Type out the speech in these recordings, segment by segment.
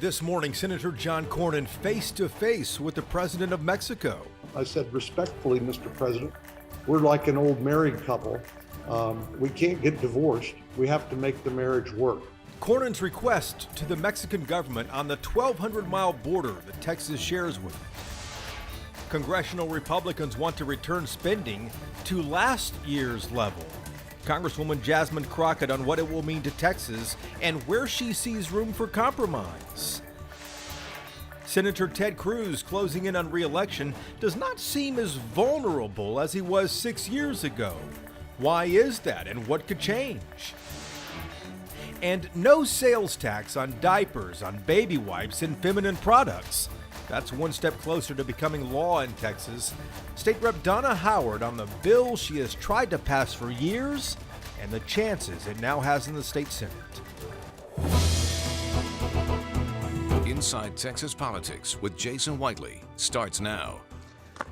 This morning, Senator John Cornyn face-to-face with the president of Mexico. I said, respectfully, Mr. President, we're like an old married couple. We can't get divorced. We have to make the marriage work. Cornyn's request to the Mexican government on the 1,200-mile border that Texas shares with it. Congressional Republicans want to return spending to last year's level. Congresswoman Jasmine Crockett on what it will mean to Texas and where she sees room for compromise. Senator Ted Cruz, closing in on re-election, does not seem as vulnerable as he was 6 years ago. Why is that, and what could change? And no sales tax on diapers, on baby wipes, and feminine products. That's one step closer to becoming law in Texas. State Rep Donna Howard on the bill she has tried to pass for years and the chances it now has in the state Senate. Inside Texas Politics with Jason Whiteley starts now.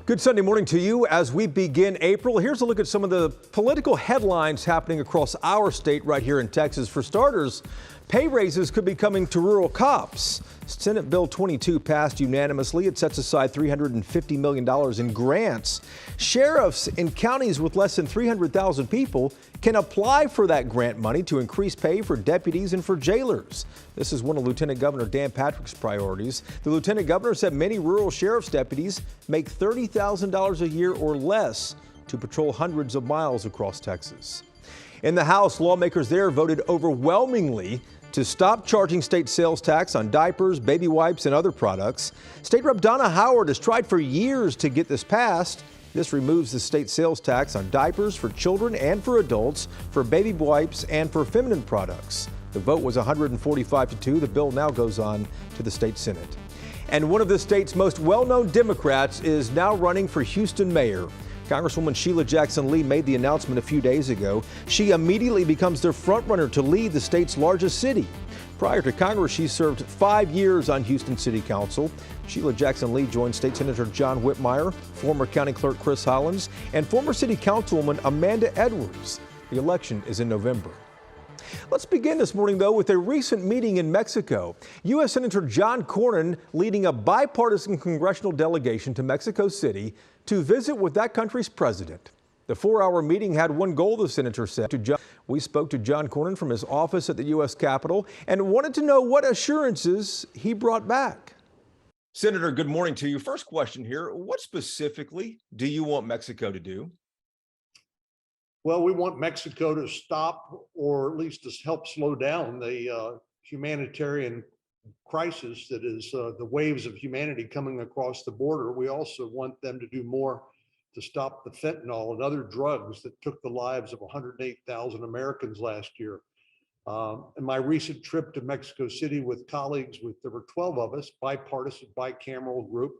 Good Sunday morning to you as we begin April. Here's a look at some of the political headlines happening across our state right here in Texas. For starters, pay raises could be coming to rural cops. Senate Bill 22 passed unanimously. It sets aside $350 million in grants. Sheriffs in counties with less than 300,000 people can apply for that grant money to increase pay for deputies and for jailers. This is one of Lieutenant Governor Dan Patrick's priorities. The Lieutenant Governor said many rural sheriff's deputies make $30,000 a year or less to patrol hundreds of miles across Texas. In the House, lawmakers there voted overwhelmingly to stop charging state sales tax on diapers, baby wipes, and other products. State Rep Donna Howard has tried for years to get this passed. This removes the state sales tax on diapers for children and for adults, for baby wipes, and for feminine products. The vote was 145-2. The bill now goes on to the state Senate. And one of the state's most well-known Democrats is now running for Houston mayor. Congresswoman Sheila Jackson Lee made the announcement a few days ago. She immediately becomes their frontrunner to lead the state's largest city. Prior to Congress, she served 5 years on Houston City Council. Sheila Jackson Lee joined State Senator John Whitmire, former County Clerk Chris Hollins, and former City Councilwoman Amanda Edwards. The election is in November. Let's begin this morning, though, with a recent meeting in Mexico. U.S. Senator John Cornyn leading a bipartisan congressional delegation to Mexico City to visit with that country's president. The 4-hour meeting had one goal, the senator said. We spoke to John Cornyn from his office at the U.S. Capitol and wanted to know what assurances he brought back. Senator, good morning to you. First question here. What specifically do you want Mexico to do? Well, we want Mexico to stop, or at least to help slow down the humanitarian crisis that is the waves of humanity coming across the border. We also want them to do more to stop the fentanyl and other drugs that took the lives of 108,000 Americans last year. In my recent trip to Mexico City with colleagues, there were 12 of us, bipartisan, bicameral group.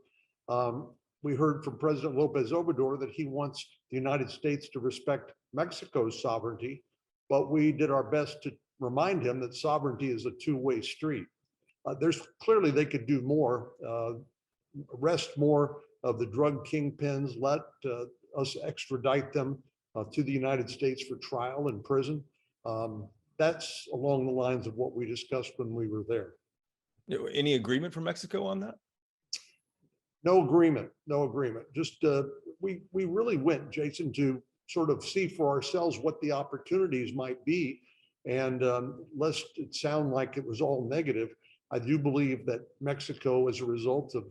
We heard from President Lopez Obrador that he wants the United States to respect Mexico's sovereignty, but we did our best to remind him that sovereignty is a two-way street. There's clearly they could do more, arrest more of the drug kingpins, let us extradite them to the United States for trial in prison. That's along the lines of what we discussed when we were there. Any agreement from Mexico on that? No agreement, no agreement. Just we really went, Jason, to sort of see for ourselves what the opportunities might be. And lest it sound like it was all negative, I do believe that Mexico, as a result of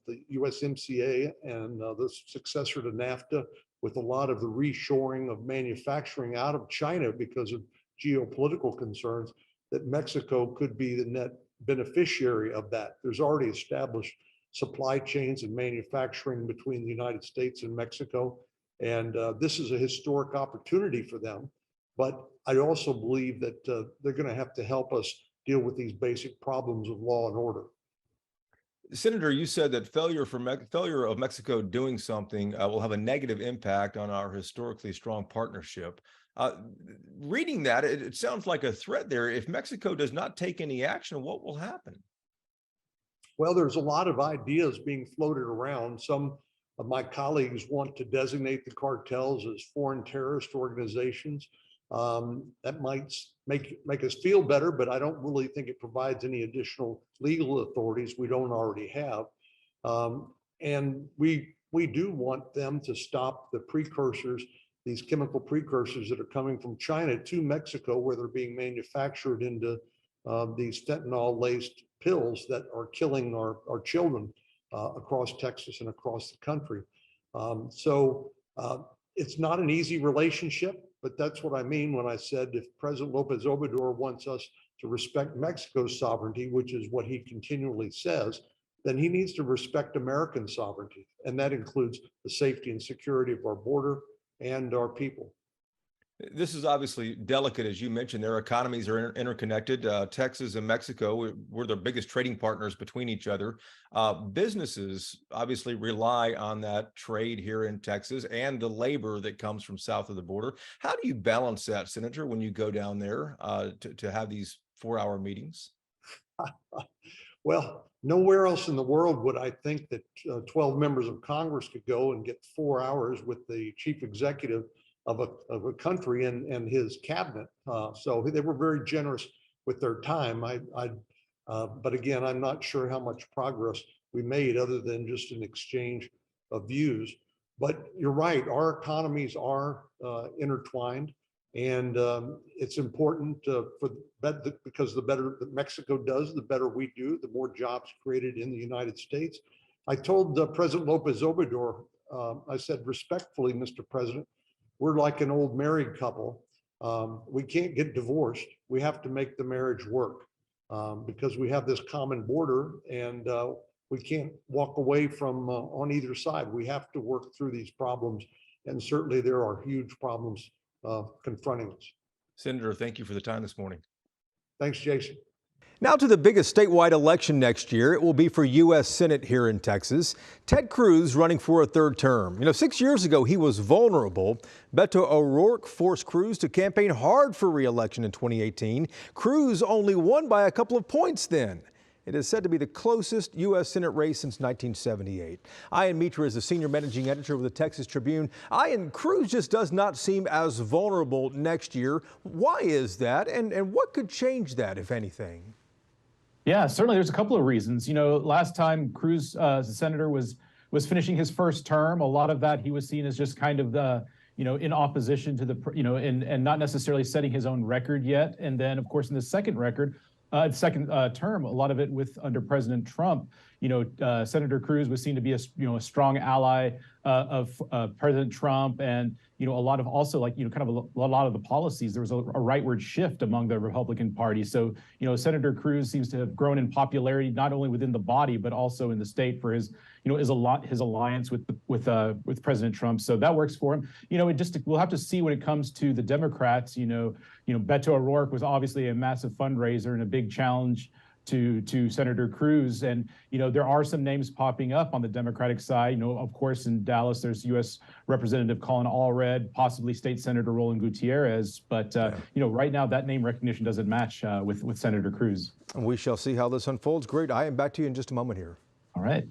the USMCA and the successor to NAFTA, with a lot of the reshoring of manufacturing out of China because of geopolitical concerns, that Mexico could be the net beneficiary of that. There's already established supply chains and manufacturing between the United States and Mexico. And this is a historic opportunity for them. But I also believe that they're going to have to help us deal with these basic problems of law and order. Senator, you said that failure of Mexico doing something will have a negative impact on our historically strong partnership. Reading that, it sounds like a threat there. If Mexico does not take any action, what will happen? Well, there's a lot of ideas being floated around. Some of my colleagues want to designate the cartels as foreign terrorist organizations. That might make us feel better, but I don't really think it provides any additional legal authorities we don't already have. And we do want them to stop the precursors, these chemical precursors that are coming from China to Mexico, where they're being manufactured into these fentanyl-laced pills that are killing our children across Texas and across the country. It's not an easy relationship, but that's what I mean when I said if President Lopez Obrador wants us to respect Mexico's sovereignty, which is what he continually says, then he needs to respect American sovereignty. And that includes the safety and security of our border and our people. This is obviously delicate, as you mentioned. Their economies are interconnected. Texas and Mexico, we're their biggest trading partners between each other. Businesses obviously rely on that trade here in Texas and the labor that comes from south of the border. How do you balance that, Senator, when you go down there to have these 4-hour meetings? Well, nowhere else in the world would I think that 12 members of Congress could go and get 4 hours with the chief executive of a country and his cabinet. So they were very generous with their time. But again, I'm not sure how much progress we made other than just an exchange of views. But you're right, our economies are intertwined, and it's important because the better that Mexico does, the better we do, the more jobs created in the United States. I told President Lopez Obrador, I said, respectfully, Mr. President, we're like an old married couple. We can't get divorced. We have to make the marriage work because we have this common border, and we can't walk away from on either side. We have to work through these problems. And certainly there are huge problems confronting us. Senator, thank you for the time this morning. Thanks, Jason. Now to the biggest statewide election next year. It will be for U.S. Senate here in Texas. Ted Cruz running for a third term. 6 years ago, he was vulnerable. Beto O'Rourke forced Cruz to campaign hard for re-election in 2018. Cruz only won by a couple of points then. It is said to be the closest U.S. Senate race since 1978. Ian Mitra is the senior managing editor of the Texas Tribune. Ian, Cruz just does not seem as vulnerable next year. Why is that? And what could change that, if anything? Yeah, certainly there's a couple of reasons. Last time Cruz, as a senator, was finishing his first term, a lot of that he was seen as just kind of the, in opposition to the, and not necessarily setting his own record yet. And then, of course, in the second term, a lot of it under President Trump, Senator Cruz was seen to be a strong ally of President Trump, and a lot of also kind of a lot of the policies. There was a rightward shift among the Republican Party. So Senator Cruz seems to have grown in popularity not only within the body but also in the state for his his alliance with President Trump. So that works for him. We'll have to see when it comes to the Democrats. Beto O'Rourke was obviously a massive fundraiser and a big challenge to Senator Cruz. And, there are some names popping up on the Democratic side. Of course, in Dallas, there's U.S. Representative Colin Allred, possibly State Senator Roland Gutierrez. But, right now, that name recognition doesn't match with Senator Cruz. We shall see how this unfolds. Great. I am back to you in just a moment here. All right.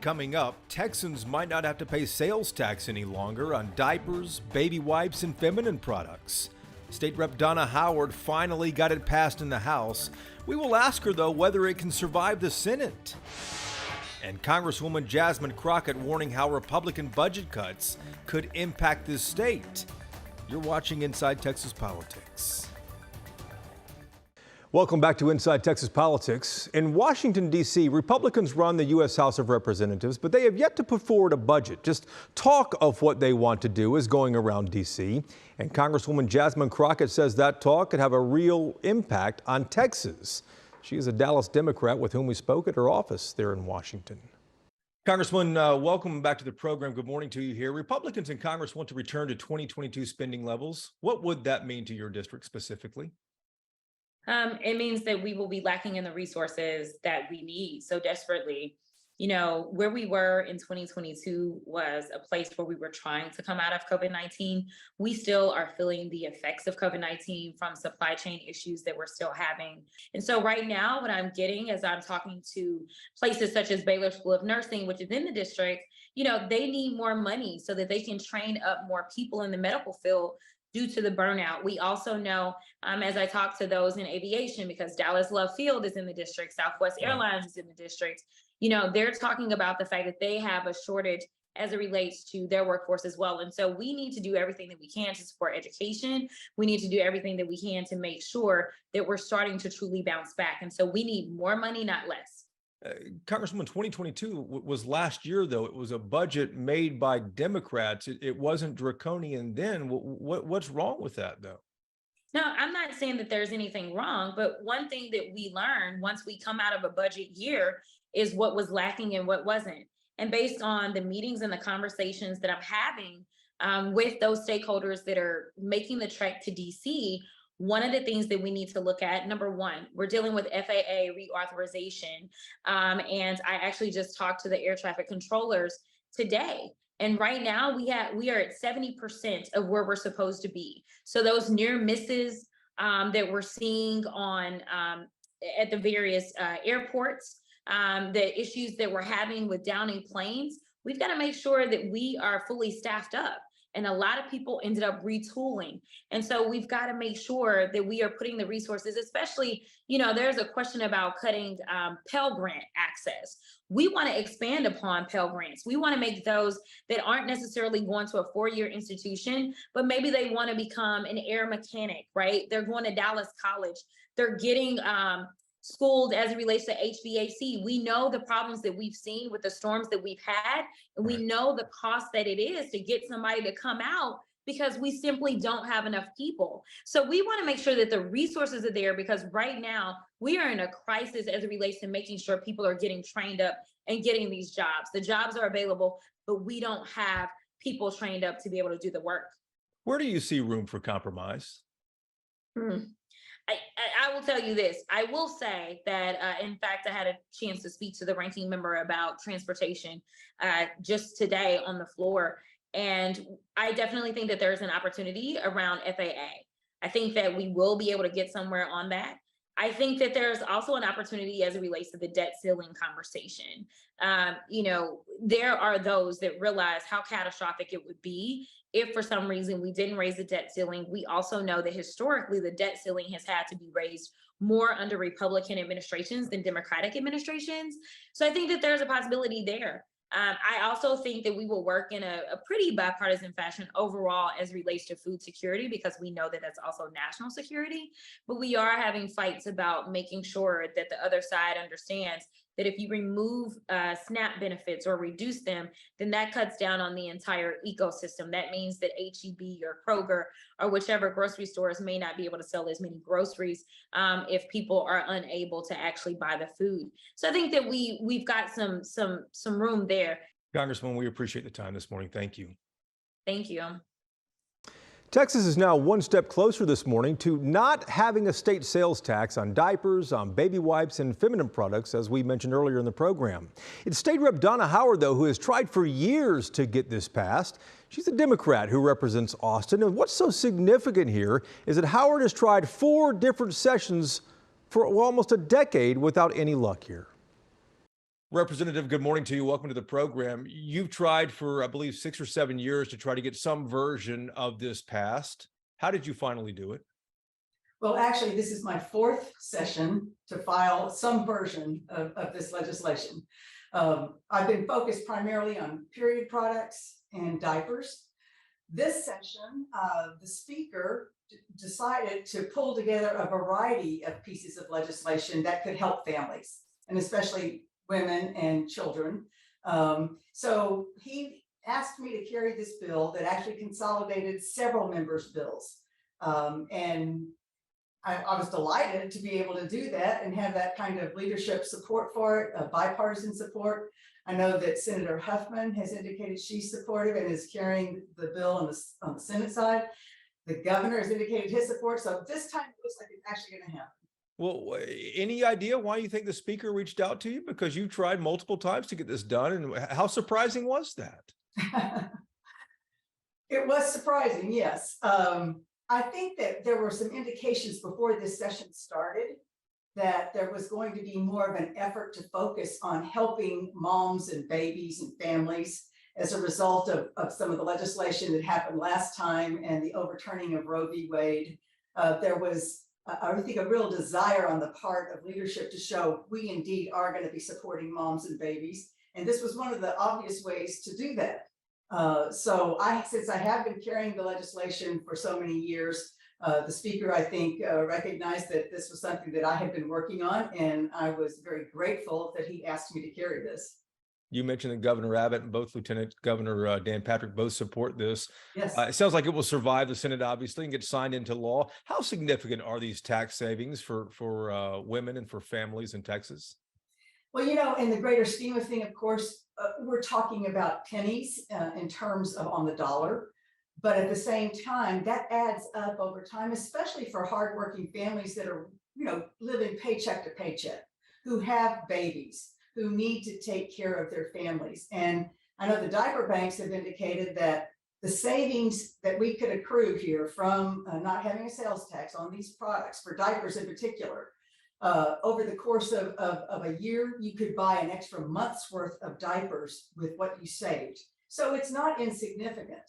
Coming up, Texans might not have to pay sales tax any longer on diapers, baby wipes, and feminine products. State Rep Donna Howard finally got it passed in the House. We will ask her, though, whether it can survive the Senate. And Congresswoman Jasmine Crockett warning how Republican budget cuts could impact this state. You're watching Inside Texas Politics. Welcome back to Inside Texas Politics. In Washington, D.C., Republicans run the U.S. House of Representatives, but they have yet to put forward a budget. Just talk of what they want to do is going around D.C., and Congresswoman Jasmine Crockett says that talk could have a real impact on Texas. She is a Dallas Democrat with whom we spoke at her office there in Washington. Congressman, welcome back to the program. Good morning to you here. Republicans in Congress want to return to 2022 spending levels. What would that mean to your district specifically? It means that we will be lacking in the resources that we need so desperately. Where we were in 2022 was a place where we were trying to come out of COVID-19. We still are feeling the effects of COVID-19 from supply chain issues that we're still having. And so right now, what I'm getting as I'm talking to places such as Baylor School of Nursing, which is in the district, they need more money so that they can train up more people in the medical field due to the burnout. We also know, as I talk to those in aviation, because Dallas Love Field is in the district, Southwest Airlines is in the district, they're talking about the fact that they have a shortage as it relates to their workforce as well. And so we need to do everything that we can to support education. We need to do everything that we can to make sure that we're starting to truly bounce back. And so we need more money, not less. Congresswoman, 2022 was last year, though. It was a budget made by Democrats. It wasn't draconian then. What's wrong with that, though? No, I'm not saying that there's anything wrong, but one thing that we learn once we come out of a budget year is what was lacking and what wasn't. And based on the meetings and the conversations that I'm having with those stakeholders that are making the trek to DC, one of the things that we need to look at, number one, we're dealing with FAA reauthorization. And I actually just talked to the air traffic controllers today. And right now we are at 70% of where we're supposed to be. So those near misses that we're seeing on at the various airports, the issues that we're having with downing planes, we've got to make sure that we are fully staffed up. And a lot of people ended up retooling. And so we've got to make sure that we are putting the resources, especially, there's a question about cutting Pell Grant access. We want to expand upon Pell Grants. We want to make those that aren't necessarily going to a 4-year institution, but maybe they want to become an air mechanic, right? They're going to Dallas College. They're getting schooled as it relates to HVAC. We know the problems that we've seen with the storms that we've had, and we know the cost that it is to get somebody to come out because we simply don't have enough people. So we want to make sure that the resources are there, because right now we are in a crisis as it relates to making sure people are getting trained up and getting these jobs. The jobs are available, but we don't have people trained up to be able to do the work. Where do you see room for compromise? I will tell you this. I will say that, in fact, I had a chance to speak to the ranking member about transportation just today on the floor. And I definitely think that there's an opportunity around FAA. I think that we will be able to get somewhere on that. I think that there's also an opportunity as it relates to the debt ceiling conversation. There are those that realize how catastrophic it would be if for some reason we didn't raise the debt ceiling. We also know that historically the debt ceiling has had to be raised more under Republican administrations than Democratic administrations. So I think that there's a possibility there. I also think that we will work in a pretty bipartisan fashion overall as relates to food security, because we know that that's also national security. But we are having fights about making sure that the other side understands that if you remove SNAP benefits or reduce them, then that cuts down on the entire ecosystem. That means that HEB or Kroger or whichever grocery stores may not be able to sell as many groceries if people are unable to actually buy the food. So I think that we've got some room there. Congresswoman, we appreciate the time this morning. Thank you. Thank you. Texas is now one step closer this morning to not having a state sales tax on diapers, on baby wipes, and feminine products, as we mentioned earlier in the program. It's State Rep Donna Howard, though, who has tried for years to get this passed. She's a Democrat who represents Austin. And what's so significant here is that Howard has tried 4 different sessions for almost a decade without any luck here. Representative, good morning to you. Welcome to the program. You've tried for, I believe, 6 or 7 years to try to get some version of this passed. How did you finally do it? Well, actually, this is my 4th session to file some version of this legislation. I've been focused primarily on period products and diapers. This session, the speaker decided to pull together a variety of pieces of legislation that could help families, and especially women and children. So he asked me to carry this bill that actually consolidated several members' bills. And I was delighted to be able to do that and have that kind of leadership support for it, bipartisan support. I know that Senator Huffman has indicated she's supportive and is carrying the bill on the Senate side. The governor has indicated his support. So this time it looks like it's actually going to happen. Well, any idea why you think the speaker reached out to you? Because you tried multiple times to get this done. And how surprising was that? It was surprising, yes. I think that there were some indications before this session started that there was going to be more of an effort to focus on helping moms and babies and families as a result of some of the legislation that happened last time and the overturning of Roe v. Wade. There was, I think, a real desire on the part of leadership to show we indeed are going to be supporting moms and babies. And this was one of the obvious ways to do that. So since I have been carrying the legislation for so many years, the speaker, I think, recognized that this was something that I had been working on, and I was very grateful that he asked me to carry this. You mentioned that Governor Abbott and both Lieutenant Governor Dan Patrick both support this. Yes. It sounds like it will survive the Senate, obviously, and get signed into law. How significant are these tax savings for women and for families in Texas? Well, you know, in the greater scheme of things, of course, we're talking about pennies in terms of on the dollar. But at the same time, that adds up over time, especially for hardworking families that are, you know, living paycheck to paycheck, who have babies, who need to take care of their families. And I know the diaper banks have indicated that the savings that we could accrue here from not having a sales tax on these products, for diapers in particular, over the course of a year, you could buy an extra month's worth of diapers with what you saved. So it's not insignificant.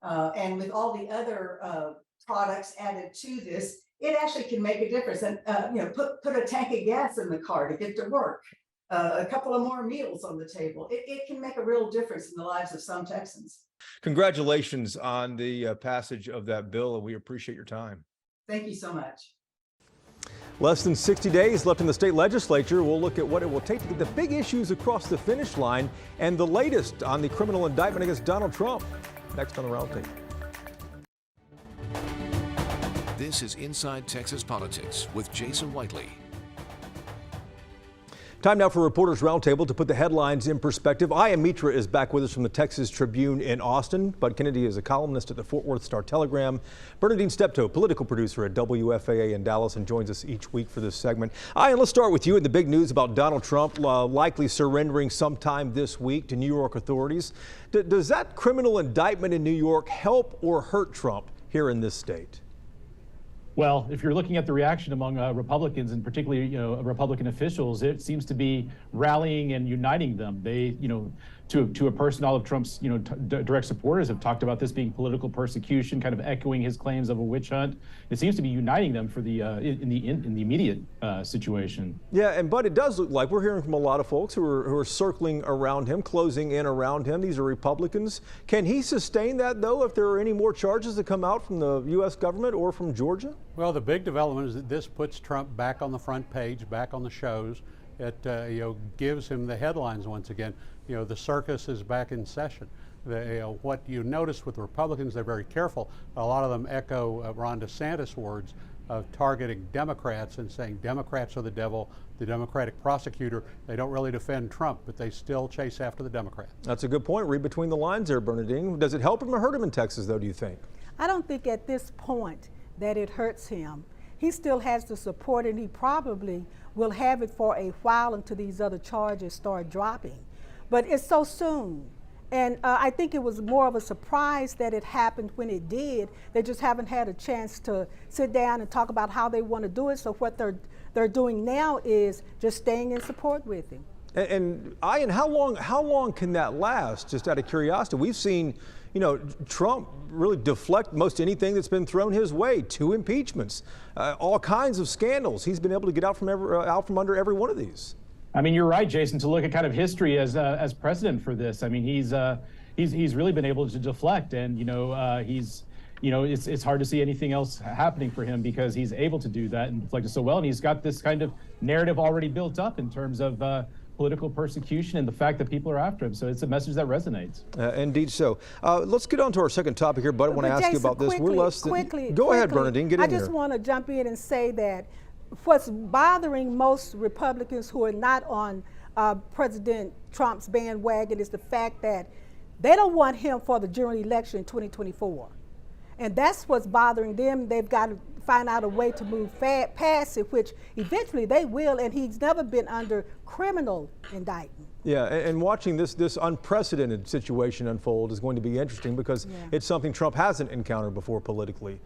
And with all the other products added to this, it actually can make a difference. And you know, put a tank of gas in the car to get to work, a couple of more meals on the table. It can make a real difference in the lives of some Texans. Congratulations on the passage of that bill, and we appreciate your time. Thank you so much. Less than 60 days left in the state legislature. We'll look at what it will take to get the big issues across the finish line and the latest on the criminal indictment against Donald Trump. Next on the Roundtable. This is Inside Texas Politics with Jason Whiteley. Time now for Reporters Roundtable to put the headlines in perspective. Aya Mitra is back with us from the Texas Tribune in Austin. Bud Kennedy is a columnist at the Fort Worth Star-Telegram. Bernadine Steptoe, political producer at WFAA in Dallas, and joins us each week for this segment. Aya, let's start with you and the big news about Donald Trump likely surrendering sometime this week to New York authorities. Does that criminal indictment in New York help or hurt Trump here in this state? Well, if you're looking at the reaction among Republicans, and particularly, you know, Republican officials, it seems to be rallying and uniting them. They, you know, to a person, all of Trump's, you know, direct supporters have talked about this being political persecution, kind of echoing his claims of a witch hunt. It seems to be uniting them for the in the immediate situation. Yeah, and Bud, it does look like we're hearing from a lot of folks who are circling around him, closing in around him. These are Republicans. Can he sustain that, though, if there are any more charges that come out from the U.S. government or from Georgia? Well, the big development is that this puts Trump back on the front page, back on the shows. It you know, gives him the headlines once again. You know, the circus is back in session. What you notice with the Republicans, they're very careful. A lot of them echo Ron DeSantis' words of targeting Democrats and saying Democrats are the devil, the Democratic prosecutor. They don't really defend Trump, but they still chase after the Democrats. That's a good point. Read between the lines there, Bernadine. Does it help him or hurt him in Texas, though, do you think? I don't think at this point that it hurts him. He still has the support, and he probably will have it for a while until these other charges start dropping. But it's so soon. And I think it was more of a surprise that it happened when it did. They just haven't had a chance to sit down and talk about how they want to do it. So what they're doing now is just staying in support with him. And Ian, how long can that last? Just out of curiosity, we've seen, you know, Trump really deflect most anything that's been thrown his way. 2 impeachments, all kinds of scandals. He's been able to get out from under every one of these. I mean, you're right, Jason, to look at kind of history as precedent for this. I mean, he's really been able to deflect, and it's hard to see anything else happening for him because he's able to do that and deflect it so well, and he's got this kind of narrative already built up in terms of political persecution and the fact that people are after him. So it's a message that resonates. Indeed so. Let's get on to our second topic here, but I want to ask you about this. We're less than... Go ahead, Bernadine, get in here. I just want to jump in and say that what's bothering most Republicans who are not on President Trump's bandwagon is the fact that they don't want him for the general election in 2024. And that's what's bothering them. They've got to find out a way to move past it, which eventually they will, and he's never been under criminal indictment. Yeah, and watching this unprecedented situation unfold is going to be interesting because it's something Trump hasn't encountered before politically.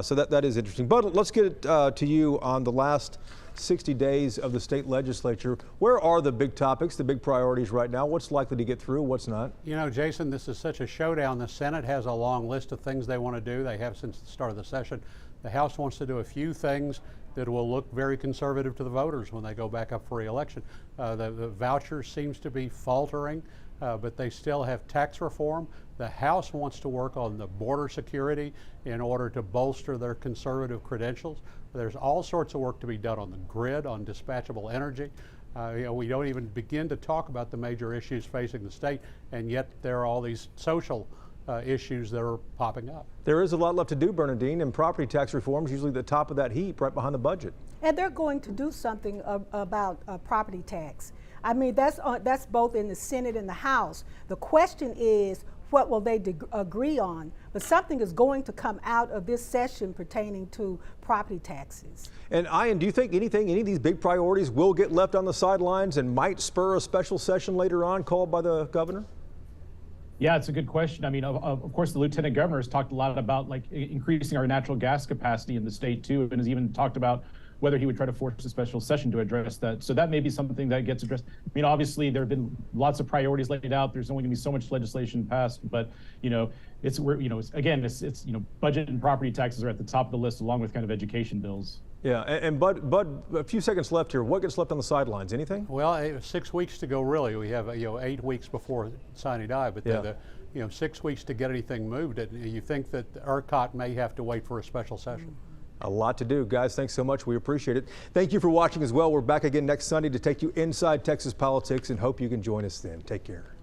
So that is interesting. But let's get to you on the last 60 days of the state legislature. Where are the big topics, the big priorities right now? What's likely to get through, what's not? You know, Jason, this is such a showdown. The Senate has a long list of things they want to do. They have since the start of the session. The House wants to do a few things that will look very conservative to the voters when they go back up for re-election. The voucher seems to be faltering, but they still have tax reform. The House wants to work on the border security in order to bolster their conservative credentials. There's all sorts of work to be done on the grid, on dispatchable energy. You know, we don't even begin to talk about the major issues facing the state, and yet there are all these social issues that are popping up. There is a lot left to do, Bernadine, and property tax reform is usually the top of that heap, right behind the budget. And they're going to do something about property tax. I mean, that's both in the Senate and the House. The question is, what will they agree on? But something is going to come out of this session pertaining to property taxes. And Ian, do you think any of these big priorities will get left on the sidelines and might spur a special session later on called by the governor? Yeah, it's a good question. I mean, of course, the lieutenant governor has talked a lot about like increasing our natural gas capacity in the state too, and has even talked about whether he would try to force a special session to address that. So that may be something that gets addressed. I mean, obviously there have been lots of priorities laid out. There's only going to be so much legislation passed, but you know, it's budget and property taxes are at the top of the list, along with kind of education bills. Yeah, and Bud, a few seconds left here. What gets left on the sidelines? Anything? Well, 6 weeks to go. Really, we have 8 weeks before sine die, but yeah. 6 weeks to get anything moved. You think that ERCOT may have to wait for a special session? A lot to do. Guys, thanks so much. We appreciate it. Thank you for watching as well. We're back again next Sunday to take you inside Texas politics and hope you can join us then. Take care.